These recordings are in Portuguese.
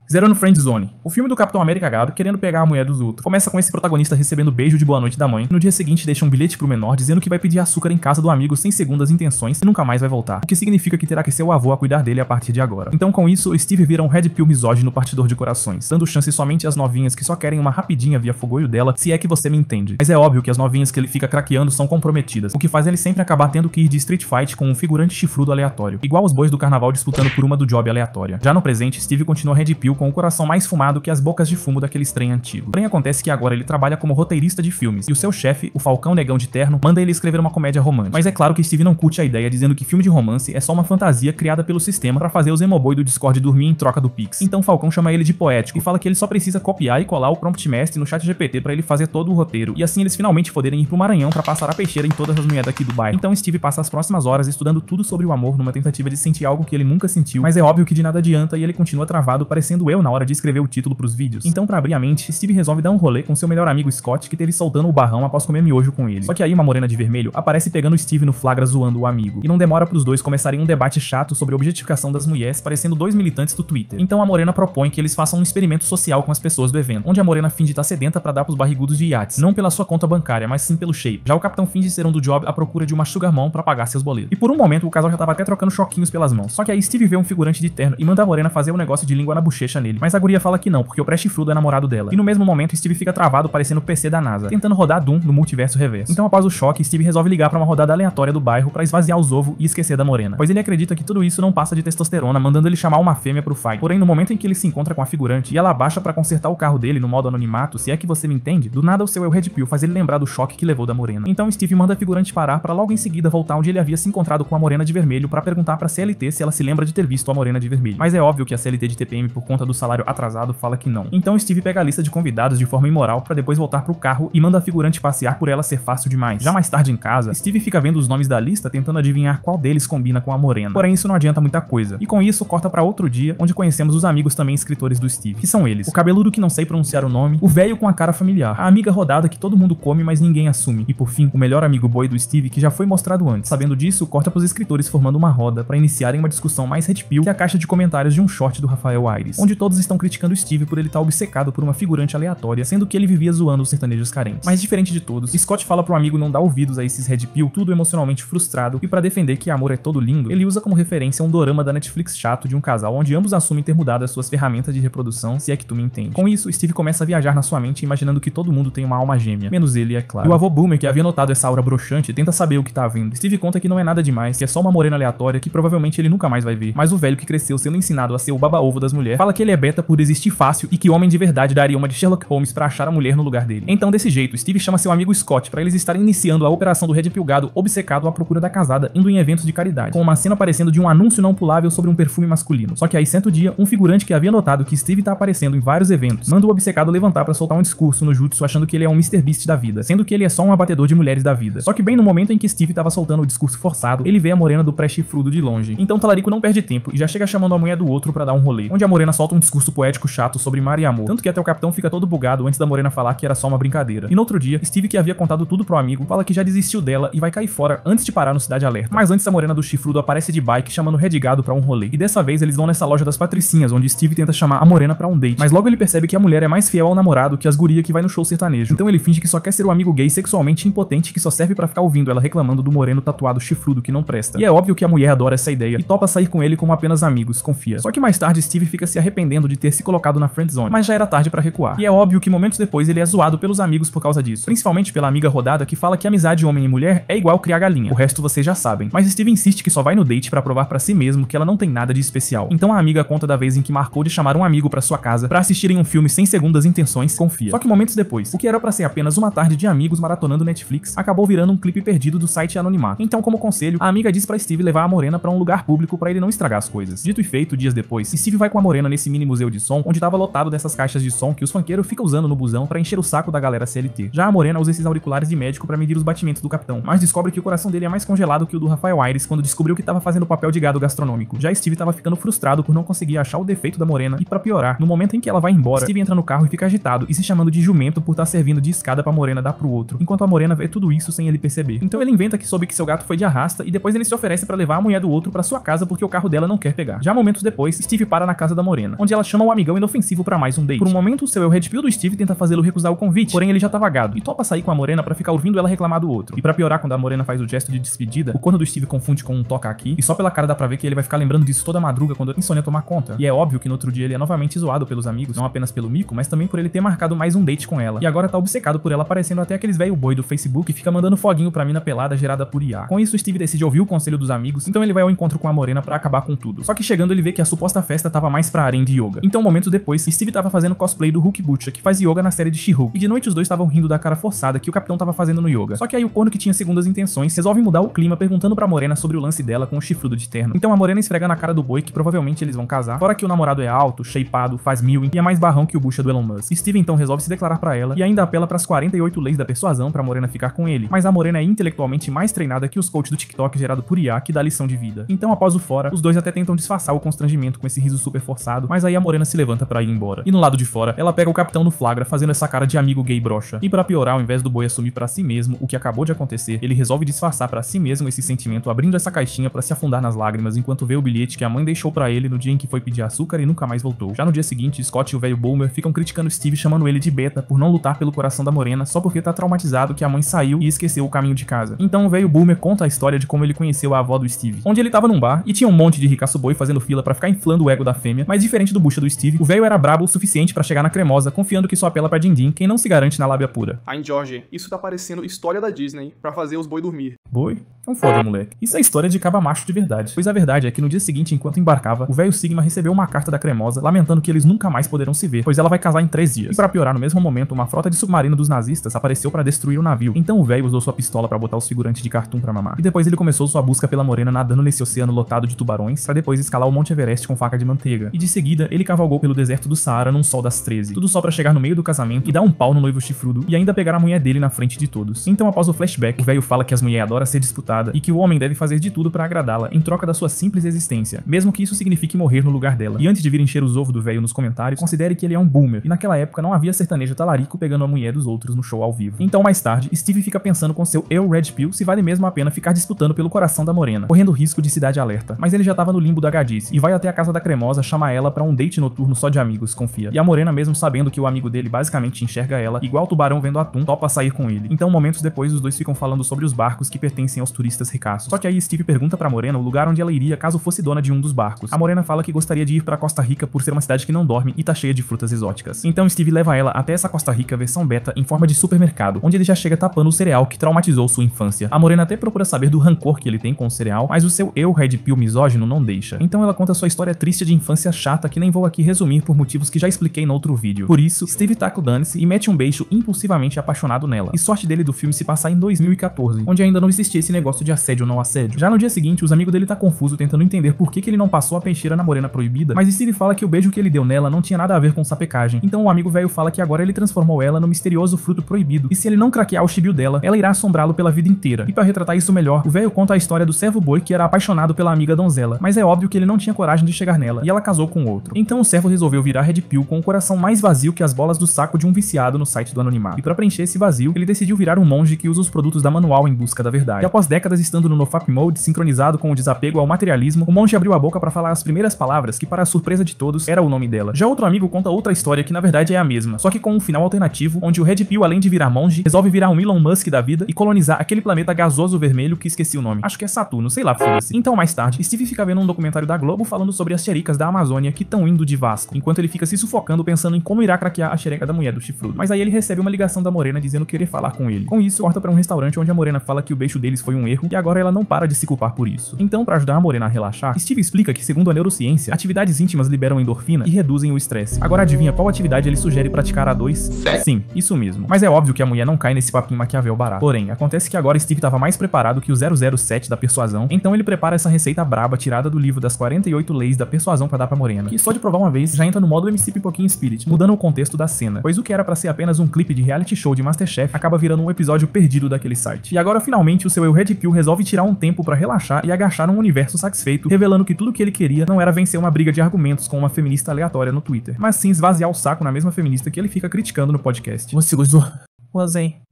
Zerando Friendzone. O filme do Capitão América gado querendo pegar a mulher dos outros. Começa com esse protagonista recebendo beijo de boa noite da mãe. No dia seguinte deixa um bilhete pro menor dizendo que vai pedir açúcar em casa do amigo sem segundas intenções e nunca mais vai voltar. O que significa que terá que ser o avô a cuidar dele a partir de agora. Então com isso, Steve vira um red pill misógino partidor de corações, dando chance somente às novinhas que só querem uma rapidinha via fogoio dela, se é que você me entende. Mas é óbvio que as novinhas que ele fica craqueando são comprometidas, o que faz ele sempre acabar tendo que ir de street fight com um figurante chifrudo aleatório, igual os bois do carnaval disputando por uma do job aleatória. Já no presente, Steve continua red pill com o coração mais fumado que as bocas de fumo daquele trem antigo. Porém acontece que agora ele trabalha como roteirista de filmes, e o seu chefe, o Falcão Negão de Terno, manda ele escrever uma comédia romântica. Mas é claro que Steve não curte a ideia, dizendo que filme de romance é só uma fantasia criada pelo sistema pra fazer os emoboy do Discord dormir em troca do Pix. Então Falcão chama ele de poético e fala que ele só precisa copiar e colar o prompt mestre no chat GPT pra ele fazer todo o roteiro, e assim eles finalmente poderem ir pro Maranhão pra passar a peixeira em todas as mulheres daqui do bairro. Então Steve passa as próximas horas estudando tudo sobre o amor numa tentativa de sentir algo que ele nunca sentiu, mas é óbvio que de nada adianta e ele continua travado, parecendo eu na hora de escrever o título pros vídeos. Então, pra abrir a mente, Steve resolve dar um rolê com seu melhor amigo Scott, que teve soltando o barrão após comer miojo com ele. Só que aí uma morena de vermelho aparece pegando Steve no flagra zoando o amigo, e não demora pros dois começarem um debate chato sobre a objetificação das mulheres, parecendo dois militantes do Twitter. Então a morena propõe que eles façam um experimento social com as pessoas do evento, onde a morena finge estar sedenta pra dar pros barrigudos de iates, não pela sua conta bancária, mas sim pelo shape. Já o capitão finge ser um do job à procura de uma sugar mom pra pagar seus boletos. E por um momento o casal já tava até trocando choquinhos pelas mãos. Só que aí Steve vê um figurante de terno e manda a morena fazer um negócio de língua na bochecha nele, mas a guria fala que não, porque o pré-chifrudo é namorado dela. E no mesmo momento, Steve fica travado parecendo o PC da NASA, tentando rodar Doom no multiverso reverso. Então após o choque, Steve resolve ligar pra uma rodada aleatória do bairro pra esvaziar os ovos e esquecer da morena, pois ele acredita que tudo isso não passa de testosterona, mandando ele chamar uma fêmea pro fight. Porém, no momento em que ele se encontra com a figurante e ela abaixa pra consertar o carro dele no modo anonimato, se é que você me entende, do nada o seu red pill faz ele lembrar do choque que levou da morena. Então Steve manda a figurante parar pra logo em seguida voltar onde ele havia se encontrado com a morena de vermelho pra perguntar pra CLT se ela se lembra de ter visto a morena de vermelho. Mas é óbvio que a CLT de TPM, por conta do salário atrasado, fala que não. Então Steve pega a lista de convidados de forma imoral pra depois voltar pro carro e manda a figurante passear por ela ser fácil demais. Já mais tarde em casa, Steve fica vendo os nomes da lista tentando adivinhar qual deles combina com a morena. Porém isso não adianta muita coisa. E com isso corta pra outro dia, onde conhecemos os amigos também escritores do Steve, que são eles: o cabeludo que não sei pronunciar o nome, o velho com a cara familiar, a amiga rodada que todo mundo come mas ninguém assume, e por fim, o melhor amigo boy do Steve que já foi mostrado antes. Sabendo disso, corta pros escritores formando uma roda pra iniciarem uma discussão mais red pill que a caixa de comentários de um short do Rafael Aires, onde todos estão criticando o Steve por ele estar obcecado por uma figurante aleatória, sendo que ele vivia zoando os sertanejos carentes. Mas diferente de todos, Scott fala pro amigo não dar ouvidos a esses red pill, tudo emocionalmente frustrado, e pra defender que amor é todo lindo, ele usa como referência um dorama da Netflix chato de um casal onde ambos assumem ter mudado as suas ferramentas de reprodução, se é que tu me entende. Com isso, Steve começa a viajar na sua mente imaginando que todo mundo tem uma alma gêmea, menos ele, é claro. E o avô Boomer, que havia notado essa aura broxante, tenta saber o que tá vendo. Steve conta que não é nada demais, que é só uma morena aleatória que provavelmente ele nunca mais vai ver. Mas o velho que cresceu sendo ensinado a ser o baba-ovo das mulheres fala que ele é beta por desistir fácil e que homem de verdade daria uma de Sherlock Holmes pra achar a mulher no lugar dele. Então desse jeito, Steve chama seu amigo Scott pra eles estarem iniciando a operação do Red Pill gado obcecado à procura da casada, indo em eventos de caridade, com uma cena aparecendo de um anúncio não pulável sobre um perfume masculino. Só que aí certo dia, um figurante que havia notado que Steve tá aparecendo em vários eventos, manda o obcecado levantar pra soltar um discurso no jutsu achando que ele é um Mr. Beast da vida, sendo que ele é só um abatedor de mulheres da vida. Só que bem no momento em que Steve tava soltando o discurso forçado, ele vê a morena do pré-chifrudo de longe. Então Talarico não perde tempo e já chega chamando a mulher do outro pra dar um rolê, onde a morena solta um discurso poético chato sobre mar e amor, tanto que até o capitão fica todo bugado antes da morena falar que era só uma brincadeira. E no outro dia, Steve, que havia contado tudo pro amigo, fala que já desistiu dela e vai cair fora antes de parar no Cidade Alerta. Mas antes a morena do chifrudo aparece de bike chamando o Red Gado pra um rolê. E dessa vez eles vão nessa loja das patricinhas, onde Steve tenta chamar a morena pra um date. Mas logo ele percebe que a mulher é mais fiel ao namorado que as guria que vai no show sertanejo. Então ele finge que só quer ser o amigo gay sexualmente impotente que só serve pra ficar ouvindo ela reclamando do moreno tatuado chifrudo que não presta. E é óbvio que a mulher adora essa ideia e topa sair com ele como apenas amigos, confia. Só que mais tarde Steve fica se arrependendo de ter se colocado na friendzone, mas já era tarde pra recuar. E é óbvio que momentos depois ele é zoado pelos amigos por causa disso, principalmente pela amiga rodada que fala que amizade homem e mulher é igual criar galinha. O resto vocês já sabem. Mas Steve insiste que só vai no date pra provar pra si mesmo que ela não tem nada de especial. Então a amiga conta da vez em que marcou de chamar um amigo pra sua casa pra assistirem um filme sem segundas intenções, confia. Só que momentos depois, o que era pra ser apenas uma tarde de amigos maratonando Netflix, acabou virando um clipe perdido do site Anonimato. Então, como conselho, a amiga diz pra Steve levar a morena pra um lugar público pra ele não estragar as coisas. Dito e feito, dias depois, Steve vai com a morena nesse mini museu de som, onde tava lotado dessas caixas de som que os funkeiros ficam usando no busão pra encher o saco da galera CLT. Já a morena usa esses auriculares de médico pra medir os batimentos do capitão, mas descobre que o coração dele é mais congelado que o do Rafael Aires quando descobriu que tava fazendo papel de gado gastronômico. Já Steve tava ficando frustrado por não conseguir achar o defeito da morena e pra piorar, no momento em que ela vai embora, Steve entra no carro e fica agitado e se chamando de jumento por estar servindo de escada pra morena dar pro outro, enquanto a morena vê tudo isso sem ele perceber. Então ele inventa que soube que seu gato foi de arrasta e depois ele se oferece pra levar a mulher do outro pra sua casa porque o carro dela não quer pegar. Já momentos depois, Steve para na casa da morena. onde ela chama o amigão inofensivo pra mais um date. Por um momento, o seu eu Red Pill do Steve tenta fazê-lo recusar o convite, porém ele já tá vagado, e topa sair com a Morena pra ficar ouvindo ela reclamar do outro. E pra piorar, quando a Morena faz o gesto de despedida, o corno do Steve confunde com um toca aqui, e só pela cara dá pra ver que ele vai ficar lembrando disso toda madruga quando a insônia tomar conta. E é óbvio que no outro dia ele é novamente zoado pelos amigos, não apenas pelo mico, mas também por ele ter marcado mais um date com ela. E agora tá obcecado por ela, aparecendo até aqueles velho boi do Facebook que fica mandando foguinho pra mina pelada gerada por IA. Com isso, o Steve decide ouvir o conselho dos amigos, então ele vai ao encontro com a Morena pra acabar com tudo. Só que chegando ele vê que a suposta festa tava mais pra harém de yoga. Então, momentos depois, Steve tava fazendo cosplay do Hulk Butcher, que faz yoga na série de She-Hulk. E de noite os dois estavam rindo da cara forçada que o capitão tava fazendo no yoga. Só que aí o corno, que tinha segundas intenções, resolve mudar o clima perguntando pra Morena sobre o lance dela com o chifrudo de terno. Então a Morena esfrega na cara do boi que provavelmente eles vão casar, fora que o namorado é alto, shapeado, faz mewing e é mais barrão que o Bucha do Elon Musk. Steve então resolve se declarar pra ela e ainda apela pras 48 leis da persuasão pra Morena ficar com ele. Mas a Morena é intelectualmente mais treinada que os coaches do TikTok gerado por IA, que dá lição de vida. Então após o fora, os dois até tentam disfarçar o constrangimento com esse riso super forçado, mas aí a Morena se levanta pra ir embora. E no lado de fora, ela pega o capitão no flagra fazendo essa cara de amigo gay broxa. E pra piorar, ao invés do boi assumir pra si mesmo o que acabou de acontecer, ele resolve disfarçar pra si mesmo esse sentimento, abrindo essa caixinha pra se afundar nas lágrimas enquanto vê o bilhete que a mãe deixou pra ele no dia em que foi pedir açúcar e nunca mais voltou. Já no dia seguinte, Scott e o velho Boomer ficam criticando Steve, chamando ele de beta por não lutar pelo coração da Morena só porque tá traumatizado que a mãe saiu e esqueceu o caminho de casa. Então o velho Boomer conta a história de como ele conheceu a avó do Steve, onde ele tava num bar e tinha um monte de ricaço boi fazendo fila pra ficar inflando o ego da fêmea, mas diferente do Bucha do Steve, o velho era brabo o suficiente pra chegar na cremosa, confiando que só apela pra din-din quem não se garante na lábia pura. Ai, George, isso tá parecendo história da Disney pra fazer os boi dormir. Boi? Não foda, moleque. Isso é história de caba macho de verdade. Pois a verdade é que no dia seguinte, enquanto embarcava, o velho Sigma recebeu uma carta da cremosa lamentando que eles nunca mais poderão se ver, pois ela vai casar em 3 dias. E pra piorar, no mesmo momento, uma frota de submarino dos nazistas apareceu pra destruir o navio. Então o velho usou sua pistola pra botar os figurantes de cartoon pra mamar. E depois ele começou sua busca pela Morena nadando nesse oceano lotado de tubarões, pra depois escalar o Monte Everest com faca de manteiga. E de seguida, ele cavalgou pelo deserto do Saara num sol das 13. Tudo só pra chegar no meio do casamento e dar um pau no noivo chifrudo e ainda pegar a mulher dele na frente de todos. Então após o flashback, o velho fala que as mulheres adoram ser disputada e que o homem deve fazer de tudo pra agradá-la em troca da sua simples existência, mesmo que isso signifique morrer no lugar dela. E antes de vir encher os ovos do velho nos comentários, considere que ele é um boomer, e naquela época não havia sertanejo talarico pegando a mulher dos outros no show ao vivo. Então mais tarde, Steve fica pensando com seu eu Red Pill se vale mesmo a pena ficar disputando pelo coração da Morena, correndo risco de cidade alerta. Mas ele já tava no limbo da gadice, e vai até a casa da cremosa chamar ela pra um date noturno só de amigos, confia. E a Morena, mesmo sabendo que o amigo dele basicamente enxerga ela, igual o tubarão vendo atum, topa sair com ele. Então momentos depois, os dois ficam falando sobre os barcos que pertencem aos turistas ricaços. Só que aí Steve pergunta pra Morena o lugar onde ela iria caso fosse dona de um dos barcos. A Morena fala que gostaria de ir pra Costa Rica por ser uma cidade que não dorme e tá cheia de frutas exóticas. Então Steve leva ela até essa Costa Rica versão beta em forma de supermercado, onde ele já chega tapando o cereal que traumatizou sua infância. A Morena até procura saber do rancor que ele tem com o cereal, mas o seu eu Red Pill misógino não deixa. Então ela conta sua história triste de infância chata que nem vou aqui resumir por motivos que já expliquei no outro vídeo. Por isso, Steve taca o dane-se e mete um beijo impulsivamente apaixonado nela. E sorte dele do filme se passar em 2014, onde ainda não existia esse negócio de assédio ou não assédio. Já no dia seguinte, os amigos dele tá confuso tentando entender por que ele não passou a peixeira na Morena proibida, mas Steve fala que o beijo que ele deu nela não tinha nada a ver com sapecagem. Então o amigo velho fala que agora ele transformou ela no misterioso fruto proibido, e se ele não craquear o chibio dela, ela irá assombrá-lo pela vida inteira. E pra retratar isso melhor, o velho conta a história do servo boi que era apaixonado pela amiga donzela, mas é óbvio que ele não tinha coragem de chegar nela, e ela casou com outro. Então o servo resolveu virar Red Pill com o coração mais vazio que as bolas do saco de um viciado no site do anonimato. E pra preencher esse vazio, ele decidiu virar um monge que usa os produtos da manual em busca da verdade. E após décadas estando no NoFap Mode, sincronizado com o desapego ao materialismo, o monge abriu a boca pra falar as primeiras palavras que, para a surpresa de todos, era o nome dela. Já outro amigo conta outra história que na verdade é a mesma, só que com um final alternativo, onde o Red Pill, além de virar monge, resolve virar um Elon Musk da vida e colonizar aquele planeta gasoso vermelho que esqueci o nome. Acho que é Saturno, sei lá, foda-se. Então mais tarde, Steve fica vendo um documentário da Globo falando sobre as xericas da Amazônia que estão indo de Vasco, enquanto ele fica se sufocando pensando em como irá craquear a xereca da mulher do chifrudo. Mas aí ele recebe uma ligação da Morena dizendo querer falar com ele. Com isso, corta pra um restaurante onde a Morena fala que o beijo deles foi um erro e agora ela não para de se culpar por isso. Então, pra ajudar a Morena a relaxar, Steve explica que, segundo a neurociência, atividades íntimas liberam endorfina e reduzem o estresse. Agora adivinha qual atividade ele sugere praticar a dois? Sim, isso mesmo. Mas é óbvio que a mulher não cai nesse papinho Maquiavel barato. Porém, acontece que agora Steve tava mais preparado que o 007 da persuasão, então ele prepara essa receita braba tirada do livro das 48 leis da persuasão pra dar pra Morena, que só de provar uma vez já entra no modo MC Pipoquinha Spirit, mudando o contexto da cena, pois o que era pra ser apenas um clipe de reality show de Masterchef acaba virando um episódio perdido daquele site. E agora finalmente o seu eu Red Pill resolve tirar um tempo pra relaxar e agachar um universo satisfeito, revelando que tudo que ele queria não era vencer uma briga de argumentos com uma feminista aleatória no Twitter, mas sim esvaziar o saco na mesma feminista que ele fica criticando no podcast. Você gostou?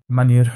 Maneiro.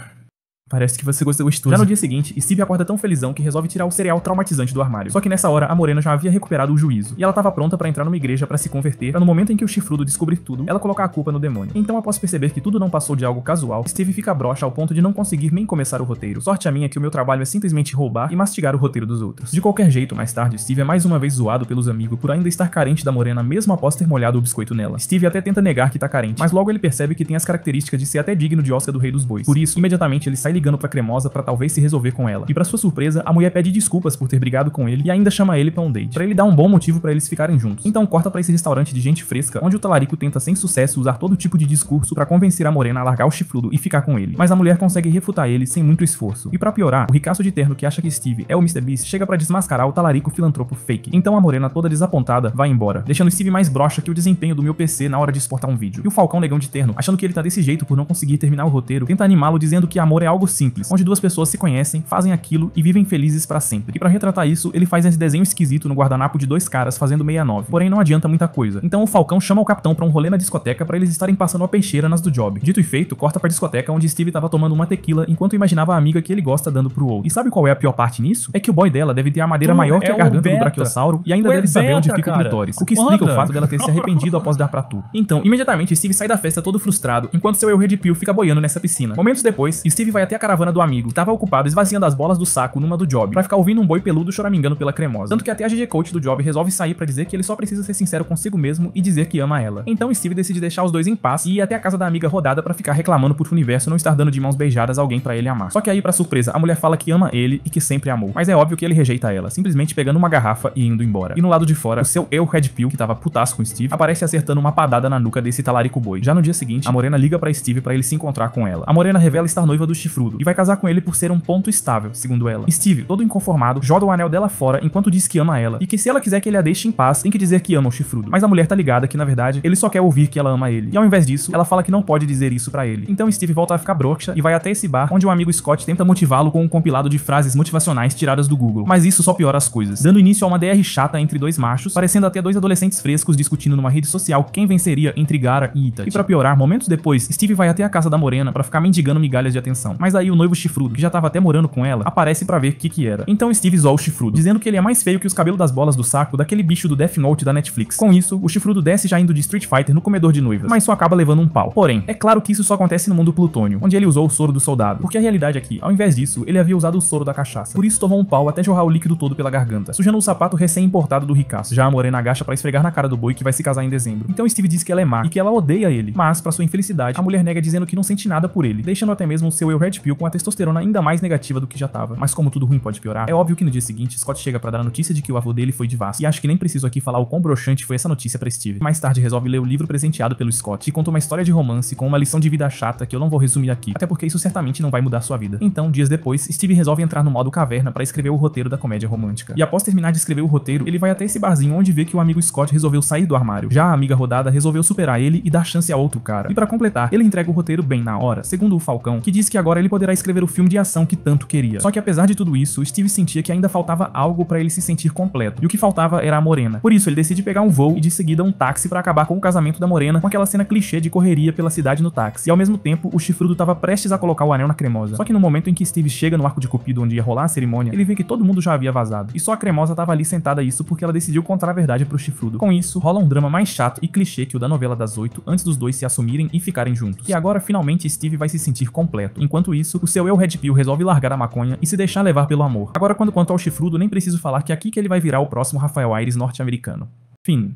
Parece que você gostou gostoso. Já no dia seguinte, Steve acorda tão felizão que resolve tirar o cereal traumatizante do armário. Só que nessa hora, a Morena já havia recuperado o juízo. E ela tava pronta pra entrar numa igreja pra se converter, pra no momento em que o chifrudo descobrir tudo, ela colocar a culpa no demônio. Então, após perceber que tudo não passou de algo casual, Steve fica broxa ao ponto de não conseguir nem começar o roteiro. Sorte a minha que o meu trabalho é simplesmente roubar e mastigar o roteiro dos outros. De qualquer jeito, mais tarde, Steve é mais uma vez zoado pelos amigos por ainda estar carente da Morena mesmo após ter molhado o biscoito nela. Steve até tenta negar que tá carente, mas logo ele percebe que tem as características de ser até digno de Oscar do Rei dos Bois. Por isso, imediatamente ele sai ligando pra Cremosa pra talvez se resolver com ela. E pra sua surpresa, a mulher pede desculpas por ter brigado com ele e ainda chama ele pra um date, pra ele dar um bom motivo pra eles ficarem juntos. Então corta pra esse restaurante de gente fresca, onde o talarico tenta sem sucesso usar todo tipo de discurso pra convencer a Morena a largar o chifrudo e ficar com ele. Mas a mulher consegue refutar ele sem muito esforço. E pra piorar, o ricaço de terno que acha que Steve é o Mr. Beast chega pra desmascarar o talarico filantropo fake. Então a Morena toda desapontada vai embora, deixando Steve mais broxa que o desempenho do meu PC na hora de exportar um vídeo. E o Falcão negão de terno, achando que ele tá desse jeito por não conseguir terminar o roteiro, tenta animá-lo dizendo que amor é algo simples, onde duas pessoas se conhecem, fazem aquilo e vivem felizes pra sempre. E pra retratar isso, ele faz esse desenho esquisito no guardanapo de dois caras fazendo 69. Porém, não adianta muita coisa. Então o Falcão chama o capitão pra um rolê na discoteca pra eles estarem passando a peixeira nas do job. Dito e feito, corta pra discoteca onde Steve tava tomando uma tequila enquanto imaginava a amiga que ele gosta dando pro outro. E sabe qual é a pior parte nisso? É que o boy dela deve ter a madeira maior que a garganta do Brachiosauro e ainda deve saber onde fica o clitóris. O que explica o fato dela ter se arrependido após dar pra tu. Então, imediatamente, Steve sai da festa todo frustrado, enquanto seu eu Red Pill fica boiando nessa piscina. Momentos depois, Steve vai até a caravana do amigo, que tava ocupado esvaziando as bolas do saco numa do job, pra ficar ouvindo um boi peludo choramingando pela Cremosa. Tanto que até a GG Coach do job resolve sair pra dizer que ele só precisa ser sincero consigo mesmo e dizer que ama ela. Então Steve decide deixar os dois em paz e ir até a casa da amiga rodada pra ficar reclamando pro universo não estar dando de mãos beijadas a alguém pra ele amar. Só que aí, pra surpresa, a mulher fala que ama ele e que sempre amou. Mas é óbvio que ele rejeita ela, simplesmente pegando uma garrafa e indo embora. E no lado de fora, o seu eu Red Pill, que tava putaço com Steve, aparece acertando uma padada na nuca desse talarico boi. Já no dia seguinte, a Morena liga pra Steve pra ele se encontrar com ela. A Morena revela estar noiva do chifrudo e vai casar com ele por ser um ponto estável, segundo ela. Steve, todo inconformado, joga o anel dela fora enquanto diz que ama ela e que se ela quiser que ele a deixe em paz, tem que dizer que ama o chifrudo. Mas a mulher tá ligada que, na verdade, ele só quer ouvir que ela ama ele. E ao invés disso, ela fala que não pode dizer isso pra ele. Então Steve volta a ficar broxa e vai até esse bar, onde o amigo Scott tenta motivá-lo com um compilado de frases motivacionais tiradas do Google. Mas isso só piora as coisas, dando início a uma DR chata entre dois machos, parecendo até dois adolescentes frescos discutindo numa rede social quem venceria entre Gara e Itachi. E pra piorar, momentos depois, Steve vai até a casa da Morena pra ficar mendigando migalhas de atenção. Mas aí o noivo chifrudo, que já tava até morando com ela, aparece pra ver o que era. Então Steve zoa o chifrudo, dizendo que ele é mais feio que os cabelos das bolas do saco daquele bicho do Death Note da Netflix. Com isso, o chifrudo desce já indo de Street Fighter no comedor de noivas, mas só acaba levando um pau. Porém, é claro que isso só acontece no mundo plutônio, onde ele usou o soro do soldado, porque a realidade aqui, ao invés disso, ele havia usado o soro da cachaça. Por isso tomou um pau até jorrar o líquido todo pela garganta, sujando o sapato recém-importado do ricaço. Já a Morena agacha pra esfregar na cara do boi que vai se casar em dezembro. Então Steve diz que ela é má e que ela odeia ele, mas, pra sua infelicidade, a mulher nega dizendo que não sente nada por ele, deixando até mesmo o seu eu Red Pill com a testosterona ainda mais negativa do que já tava. Mas como tudo ruim pode piorar, é óbvio que no dia seguinte, Scott chega pra dar a notícia de que o avô dele foi de Vasco, e acho que nem preciso aqui falar o quão broxante foi essa notícia pra Steve. Mais tarde resolve ler o livro presenteado pelo Scott, que conta uma história de romance com uma lição de vida chata que eu não vou resumir aqui, até porque isso certamente não vai mudar sua vida. Então, dias depois, Steve resolve entrar no modo caverna pra escrever o roteiro da comédia romântica. E após terminar de escrever o roteiro, ele vai até esse barzinho onde vê que o amigo Scott resolveu sair do armário. Já a amiga rodada resolveu superar ele e dar chance a outro cara. E pra completar, ele entrega o roteiro bem na hora, segundo o Falcão, que diz que agora ele poderá escrever o filme de ação que tanto queria. Só que apesar de tudo isso, Steve sentia que ainda faltava algo pra ele se sentir completo. E o que faltava era a Morena. Por isso, ele decide pegar um voo e de seguida um táxi pra acabar com o casamento da Morena, com aquela cena clichê de correria pela cidade no táxi. E ao mesmo tempo, o chifrudo tava prestes a colocar o anel na Cremosa. Só que no momento em que Steve chega no arco de Cupido onde ia rolar a cerimônia, ele vê que todo mundo já havia vazado. E só a Cremosa tava ali sentada isso porque ela decidiu contar a verdade pro chifrudo. Com isso, rola um drama mais chato e clichê que o da novela das 8, antes dos dois se assumirem e ficarem juntos. E agora, finalmente, Steve vai se sentir completo. Enquanto isso, o seu eu Red Pill resolve largar a maconha e se deixar levar pelo amor. Agora, quanto ao chifrudo, nem preciso falar que é aqui que ele vai virar o próximo Rafael Aires norte-americano. Fim.